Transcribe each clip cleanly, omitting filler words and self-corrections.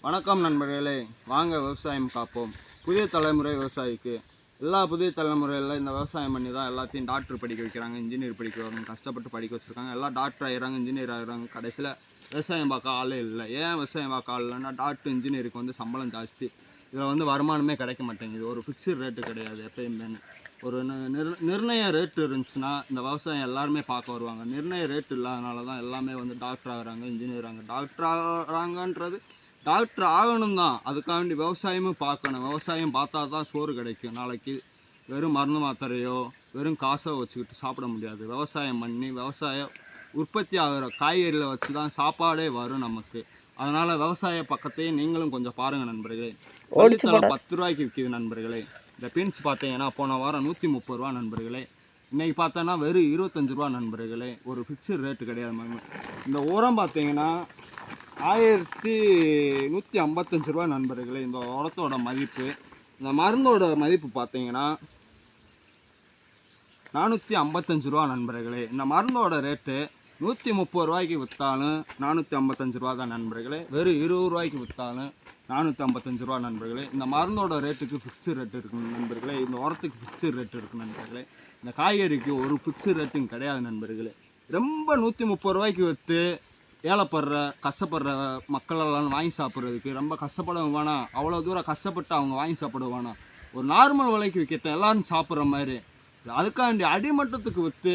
வணக்கம் நண்பர்களே, வாங்க விவசாயம் காப்போம். புதிய தலைமுறை விவசாயிக்கு புதிய தலைமுறையில் இந்த விவசாயம் பண்ணி தான் எல்லாத்தையும் டாக்டர் படிக்க வைக்கிறாங்க, இன்ஜினியர் படிக்க வைக்கிறாங்க, கஷ்டப்பட்டு படிக்க வச்சுருக்காங்க. எல்லாம் டாக்டர் ஆகிறாங்க, இன்ஜினியர் ஆகிறாங்க. கடைசியில் விவசாயம் பார்க்க ஆளே இல்லை. ஏன் விவசாயம் பார்க்க ஆள் இல்லைன்னா, டாக்டர் இன்ஜினியருக்கு வந்து சம்பளம் ஜாஸ்தி, இதில் வருமானமே கிடைக்க மாட்டேங்குது. ஒரு ஃபிக்ஸ்டு ரேட்டு கிடையாது. எப்பயுமே ஒரு நிர்ணய ரேட்டு இருந்துச்சுன்னா இந்த விவசாயம் எல்லாருமே பார்க்க வருவாங்க. நிர்ணய ரேட்டு இல்லாதனால தான் எல்லாமே டாக்டர் ஆகிறாங்க, இன்ஜினியர் ஆகிறாங்க. டாக்டர் ஆகிறாங்கன்றது டாக்டர் ஆகணும் தான், அதுக்காண்டி விவசாயமும் பார்க்கணும். விவசாயம் பார்த்தா தான் சோறு கிடைக்கும். நாளைக்கு வெறும் மருந்து மாத்திரையோ வெறும் காசோ வச்சுக்கிட்டு சாப்பிட முடியாது. விவசாயம் பண்ணி விவசாயம் உற்பத்தி ஆகிற காய்கறிகளை வச்சு தான் சாப்பாடே வரும் நமக்கு. அதனால் விவசாய பக்கத்தையும் நீங்களும் கொஞ்சம் பாருங்கள் நண்பர்களே. வள்ளித்தலை 10 ரூபாய்க்கு விற்கிது நண்பர்களே. இந்த பீன்ஸ் பார்த்தீங்கன்னா போன வாரம் 130 ரூபா நண்பர்களே. இன்றைக்கி பார்த்தோன்னா வெறும் 25 ரூபா நண்பர்களே. ஒரு ஃபிக்ஸ்டு ரேட்டு கிடையாது. இந்த உரம் பார்த்தீங்கன்னா 1155 ரூபா நண்பர்களே. இந்த உரத்தோட மதிப்பு. இந்த மருந்தோட மதிப்பு பார்த்தீங்கன்னா 455 ரூபா நண்பர்களே. இந்த மருந்தோட ரேட்டு 130 ரூபாய்க்கு விற்றாலும் 455 ரூபா தான் நண்பர்களே. வெறும் 20 ரூபாய்க்கு விற்றாலும் 455 ரூபா நண்பர்களே. இந்த மருந்தோட ரேட்டுக்கு ஃபிக்ஸ்டு ரேட்டு இருக்குது நண்பர்களே. இந்த உரத்துக்கு ஃபிக்ஸ்டு ரேட்டு இருக்குது நண்பர்களே. இந்த காய்கறிக்கு ஒரு ஃபிக்ஸ்டு ரேட்டும் கிடையாது நண்பர்களே. ரொம்ப 130 ரூபாய்க்கு விற்று ஏழைப்படுற கஷ்டப்படுற மக்களெல்லாம் வாங்கி சாப்பிட்றதுக்கு ரொம்ப கஷ்டப்பட வேணாம். அவ்வளோ தூரம் கஷ்டப்பட்டு அவங்க வாங்கி சாப்பிட வேணாம். ஒரு நார்மல் விலைக்கு விற்கட்டும், எல்லோரும் சாப்பிட்ற மாதிரி. அதுக்காண்டி அடிமட்டத்துக்கு விற்று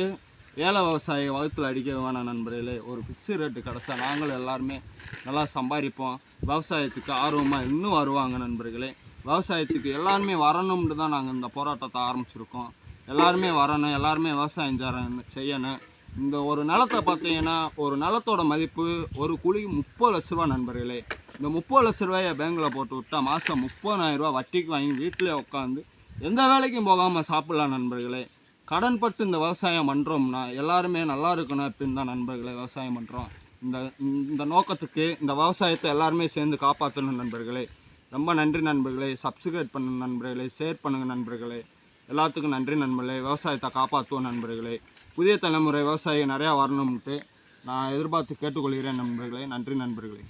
ஏழை விவசாயி வகுத்தில் அடிக்க வேணாம் நண்பர்களே. ஒரு ஃபிக்ஸ்டு ரேட்டு கிடச்சா நாங்களும் எல்லாருமே நல்லா சம்பாதிப்போம். விவசாயத்துக்கு ஆர்வமாக இன்னும் வருவாங்க நண்பர்களே. விவசாயத்துக்கு எல்லாருமே வரணும்னு தான் நாங்கள் இந்த போராட்டத்தை ஆரம்பிச்சிருக்கோம். எல்லாருமே வரணும், எல்லாருமே விவசாயம் செய்யணும். இந்த ஒரு நிலத்தை பார்த்தீங்கன்னா ஒரு நிலத்தோட மதிப்பு ஒரு குழி 30 லட்ச ரூபா நண்பர்களே. இந்த 30 லட்ச ரூபாயை பேங்கில் போட்டு விட்டால் மாதம் 30,000 ரூபா வட்டிக்கு வாங்கி வீட்டிலே உட்காந்து எந்த வேலைக்கும் போகாமல் சாப்பிட்லாம் நண்பர்களே. கடன்பட்டு இந்த விவசாயம் பண்ணுறோம்னா எல்லாருமே நல்லா இருக்கணும் அப்படின்னு தான் நண்பர்களே விவசாயம் பண்ணுறோம். இந்த நோக்கத்துக்கு இந்த விவசாயத்தை எல்லாருமே சேர்ந்து காப்பாற்றணும் நண்பர்களே. ரொம்ப நன்றி நண்பர்களே. சப்ஸ்கிரைப் பண்ணுங்க நண்பர்களே, ஷேர் பண்ணுங்கள் நண்பர்களே. எல்லாத்துக்கும் நன்றி நண்பர்களே. விவசாயத்தை காப்பாற்றுவோம் நண்பர்களே. புதிய தலைமுறை விவசாயி நிறையா வரணும்ட்டு நான் எதிர்பார்த்து கேட்டுக்கொள்கிறேன் நண்பர்களே. நன்றி நண்பர்களே.